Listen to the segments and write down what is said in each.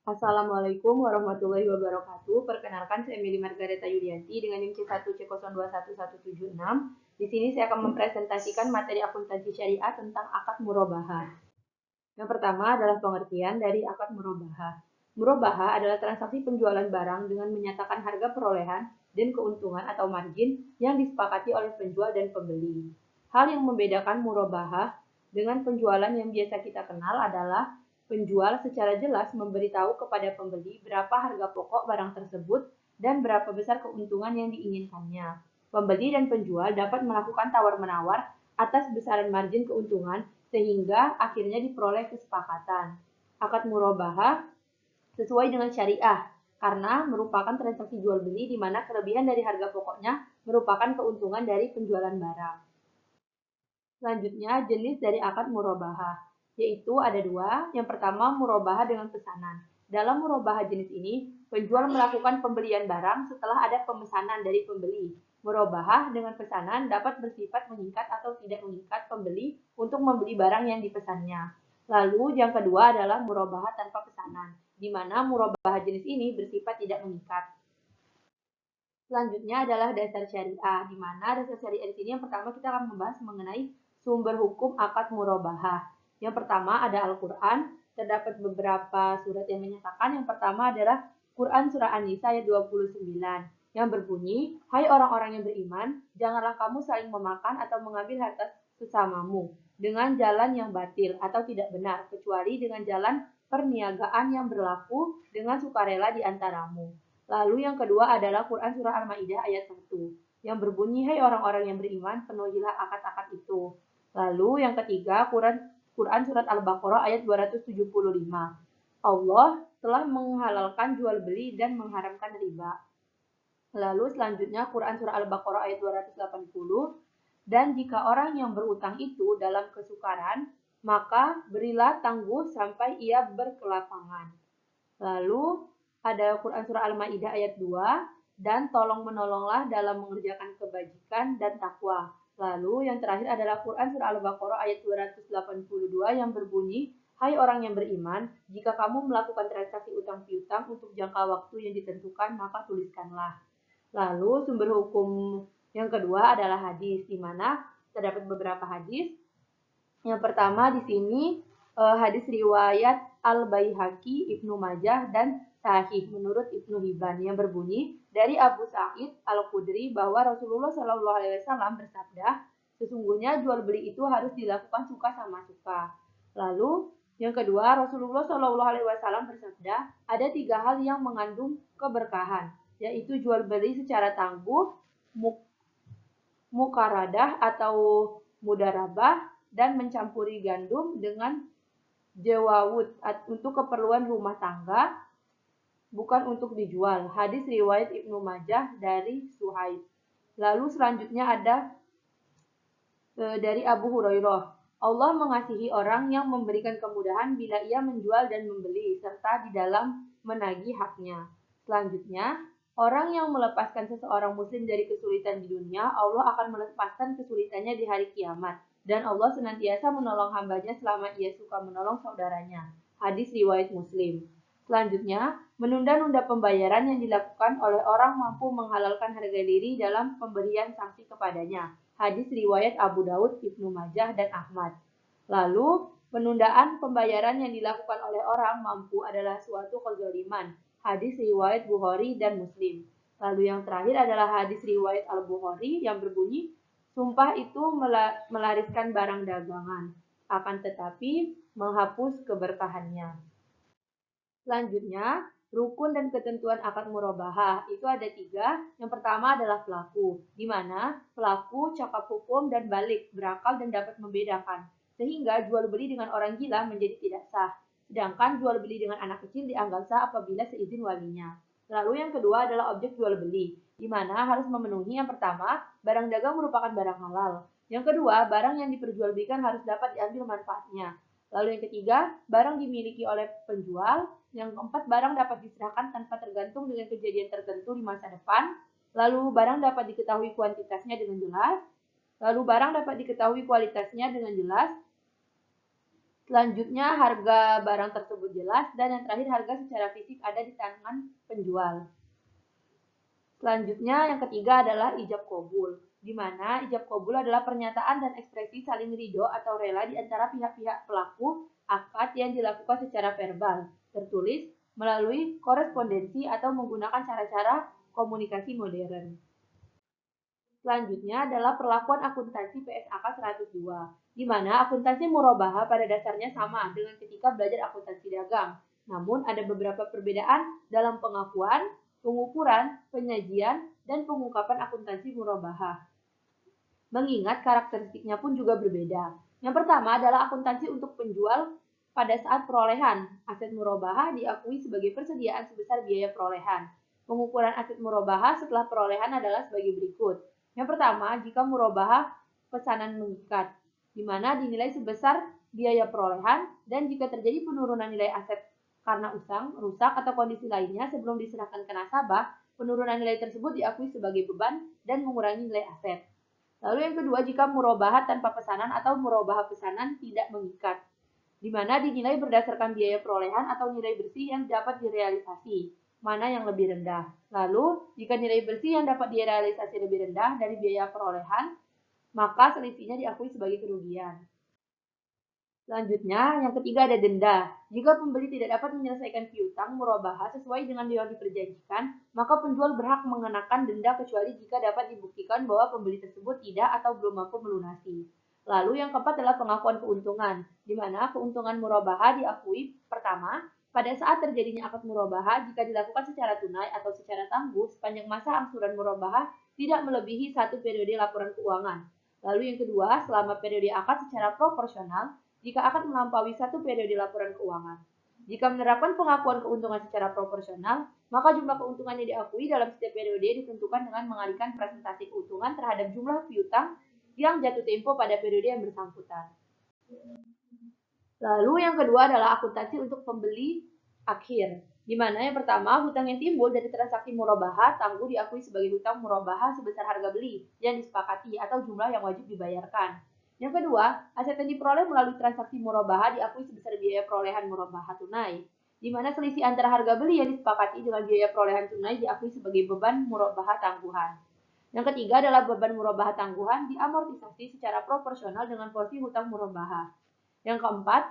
Assalamualaikum warahmatullahi wabarakatuh. Perkenalkan, saya Mili Margareta Yulianti dengan NIM C1C021176. Di sini saya akan mempresentasikan materi akuntansi syariah tentang akad murabahah. Yang pertama adalah pengertian dari akad murabahah. Murabahah adalah transaksi penjualan barang dengan menyatakan harga perolehan dan keuntungan atau margin yang disepakati oleh penjual dan pembeli. Hal yang membedakan murabahah dengan penjualan yang biasa kita kenal adalah penjual secara jelas memberitahu kepada pembeli berapa harga pokok barang tersebut dan berapa besar keuntungan yang diinginkannya. Pembeli dan penjual dapat melakukan tawar-menawar atas besaran margin keuntungan sehingga akhirnya diperoleh kesepakatan. Akad murabahah sesuai dengan syariah karena merupakan transaksi jual beli di mana kelebihan dari harga pokoknya merupakan keuntungan dari penjualan barang. Selanjutnya, jenis dari akad murabahah, yaitu ada dua. Yang pertama, murabahah dengan pesanan. Dalam murabahah jenis ini, penjual melakukan pembelian barang setelah ada pemesanan dari pembeli. Murabahah dengan pesanan dapat bersifat mengikat atau tidak mengikat pembeli untuk membeli barang yang dipesannya. Lalu yang kedua adalah murabahah tanpa pesanan, di mana murabahah jenis ini bersifat tidak mengikat. Selanjutnya adalah dasar syariah, di mana dasar syariah di sini yang pertama kita akan membahas mengenai sumber hukum akad murabahah. Yang pertama ada Al-Quran, terdapat beberapa surat yang menyatakan. Yang pertama adalah Quran Surah An-Nisa ayat 29, yang berbunyi, "Hai orang-orang yang beriman, janganlah kamu saling memakan atau mengambil harta sesamamu dengan jalan yang batil atau tidak benar, kecuali dengan jalan perniagaan yang berlaku dengan sukarela di antaramu." Lalu yang kedua adalah Quran Surah Al-Ma'idah ayat 1, yang berbunyi, "Hai orang-orang yang beriman, penuhilah akad-akad itu." Lalu yang ketiga, Quran Surat Al-Baqarah ayat 275. Allah telah menghalalkan jual beli dan mengharamkan riba. Lalu selanjutnya Quran Surah Al-Baqarah ayat 280. Dan jika orang yang berutang itu dalam kesukaran, maka berilah tangguh sampai ia berkelapangan. Lalu ada Quran Surah Al-Ma'idah ayat 2, dan tolong menolonglah dalam mengerjakan kebajikan dan takwa. Lalu yang terakhir adalah Quran Surah Al-Baqarah ayat 282 yang berbunyi, "Hai orang yang beriman, jika kamu melakukan transaksi utang piutang untuk jangka waktu yang ditentukan, maka tuliskanlah." Lalu sumber hukum yang kedua adalah hadis, di mana terdapat beberapa hadis. Yang pertama di sini hadis riwayat Al-Baihaqi, Ibnu Majah, dan Sahih menurut Ibnu Hibban yang berbunyi dari Abu Sa'id Al-Khudri bahwa Rasulullah Shallallahu Alaihi Wasallam bersabda, "Sesungguhnya jual beli itu harus dilakukan suka sama suka." Lalu yang kedua, Rasulullah Shallallahu Alaihi Wasallam bersabda, ada tiga hal yang mengandung keberkahan, yaitu jual beli secara tangguh, mukaradah atau mudarabah, dan mencampuri gandum dengan jawawud untuk keperluan rumah tangga, bukan untuk dijual. Hadis riwayat Ibnu Majah dari Suhaib. Lalu selanjutnya ada dari Abu Hurairah. Allah mengasihi orang yang memberikan kemudahan bila ia menjual dan membeli, serta di dalam menagih haknya. Selanjutnya, orang yang melepaskan seseorang muslim dari kesulitan di dunia, Allah akan melepaskan kesulitannya di hari kiamat. Dan Allah senantiasa menolong hambanya selama ia suka menolong saudaranya. Hadis riwayat Muslim. Selanjutnya, menunda-nunda pembayaran yang dilakukan oleh orang mampu menghalalkan harga diri dalam pemberian sanksi kepadanya. Hadis riwayat Abu Daud, Ibnu Majah, dan Ahmad. Lalu, penundaan pembayaran yang dilakukan oleh orang mampu adalah suatu kezaliman. Hadis riwayat Bukhari dan Muslim. Lalu yang terakhir adalah hadis riwayat Al-Bukhari yang berbunyi, sumpah itu melariskan barang dagangan, akan tetapi menghapus keberkahannya. Selanjutnya, rukun dan ketentuan akad murabahah itu ada tiga. Yang pertama adalah pelaku, di mana pelaku cakap hukum dan balik, berakal dan dapat membedakan. Sehingga jual beli dengan orang gila menjadi tidak sah. Sedangkan jual beli dengan anak kecil dianggap sah apabila seizin walinya. Lalu yang kedua adalah objek jual beli, di mana harus memenuhi yang pertama, barang dagang merupakan barang halal. Yang kedua, barang yang diperjualbelikan harus dapat diambil manfaatnya. Lalu yang ketiga, barang dimiliki oleh penjual. Yang keempat, barang dapat diserahkan tanpa tergantung dengan kejadian tertentu di masa depan. Lalu barang dapat diketahui kuantitasnya dengan jelas. Lalu barang dapat diketahui kualitasnya dengan jelas. Selanjutnya, harga barang tersebut jelas, dan yang terakhir harga secara fisik ada di tangan penjual. Selanjutnya, yang ketiga adalah ijab qabul, di mana ijab qabul adalah pernyataan dan ekspresi saling ridho atau rela di antara pihak-pihak pelaku akad yang dilakukan secara verbal, tertulis, melalui korespondensi atau menggunakan cara-cara komunikasi modern. Selanjutnya adalah perlakuan akuntansi PSAK 102, di mana akuntansi murabahah pada dasarnya sama dengan ketika belajar akuntansi dagang. Namun ada beberapa perbedaan dalam pengakuan, pengukuran, penyajian, dan pengungkapan akuntansi murabahah. Mengingat karakteristiknya pun juga berbeda. Yang pertama adalah akuntansi untuk penjual pada saat perolehan. Aset murabahah diakui sebagai persediaan sebesar biaya perolehan. Pengukuran aset murabahah setelah perolehan adalah sebagai berikut. Yang pertama, jika murabahah pesanan mengikat, di mana dinilai sebesar biaya perolehan, dan jika terjadi penurunan nilai aset karena usang, rusak, atau kondisi lainnya sebelum diserahkan ke nasabah, penurunan nilai tersebut diakui sebagai beban dan mengurangi nilai aset. Lalu yang kedua, jika murabahah tanpa pesanan atau murabahah pesanan tidak mengikat, di mana dinilai berdasarkan biaya perolehan atau nilai bersih yang dapat direalisasi, mana yang lebih rendah. Lalu, jika nilai bersih yang dapat direalisasi lebih rendah dari biaya perolehan, maka selisihnya diakui sebagai kerugian. Selanjutnya, yang ketiga ada denda. Jika pembeli tidak dapat menyelesaikan piutang murabahah sesuai dengan yang diperjanjikan, maka penjual berhak mengenakan denda kecuali jika dapat dibuktikan bahwa pembeli tersebut tidak atau belum mampu melunasi. Lalu yang keempat adalah pengakuan keuntungan, di mana keuntungan murabahah diakui pertama pada saat terjadinya akad murabahah jika dilakukan secara tunai atau secara tangguh sepanjang masa angsuran murabahah tidak melebihi 1 periode laporan keuangan. Lalu yang kedua, selama periode akad secara proporsional jika akan melampaui 1 periode laporan keuangan. Jika menerapkan pengakuan keuntungan secara proporsional, maka jumlah keuntungan yang diakui dalam setiap periode ditentukan dengan mengalihkan presentasi keuntungan terhadap jumlah piutang yang jatuh tempo pada periode yang bersangkutan. Lalu yang kedua adalah akuntansi untuk pembeli akhir, di mana yang pertama, hutang yang timbul dari transaksi murabahah tangguh diakui sebagai hutang murabahah sebesar harga beli yang disepakati atau jumlah yang wajib dibayarkan. Yang kedua, aset yang diperoleh melalui transaksi murabahah diakui sebesar biaya perolehan murabahah tunai, di mana selisih antara harga beli yang disepakati dengan biaya perolehan tunai diakui sebagai beban murabahah tangguhan. Yang ketiga adalah beban murabahah tangguhan diamortisasi secara proporsional dengan porsi hutang murabahah. Yang keempat,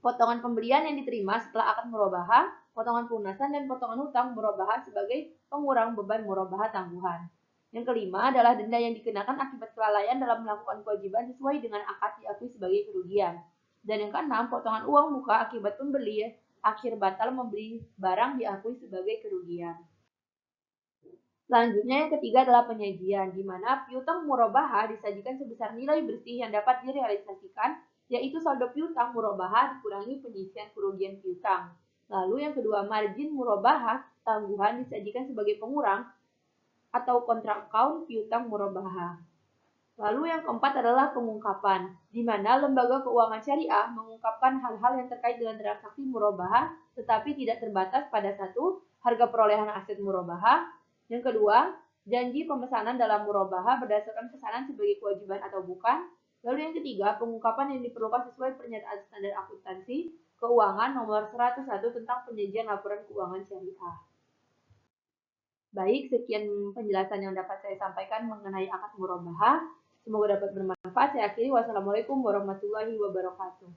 potongan pembelian yang diterima setelah akad murabahah, potongan pelunasan, dan potongan hutang murabahah sebagai pengurang beban murabahah tangguhan. Yang kelima adalah denda yang dikenakan akibat kelalaian dalam melakukan kewajiban sesuai dengan akad diakui sebagai kerugian. Dan yang keenam, potongan uang muka akibat pembeli akhir batal membeli barang diakui sebagai kerugian. Selanjutnya yang ketiga adalah penyajian, di mana piutang murabahah disajikan sebesar nilai bersih yang dapat direalisasikan, yaitu saldo piutang murabahah dikurangi penyisian kerugian piutang. Lalu yang kedua, margin murabahah tangguhan disajikan sebagai pengurang atau kontrak account piutang murabahah. Lalu yang keempat adalah pengungkapan, di mana lembaga keuangan syariah mengungkapkan hal-hal yang terkait dengan transaksi murabahah, tetapi tidak terbatas pada satu, harga perolehan aset murabahah. Yang kedua, janji pemesanan dalam murabahah berdasarkan pesanan sebagai kewajiban atau bukan. Lalu yang ketiga, pengungkapan yang diperlukan sesuai pernyataan standar akuntansi keuangan nomor 101 tentang penyajian laporan keuangan syariah. Baik, sekian penjelasan yang dapat saya sampaikan mengenai akad murabahah. Semoga dapat bermanfaat. Saya akhiri. Wassalamualaikum warahmatullahi wabarakatuh.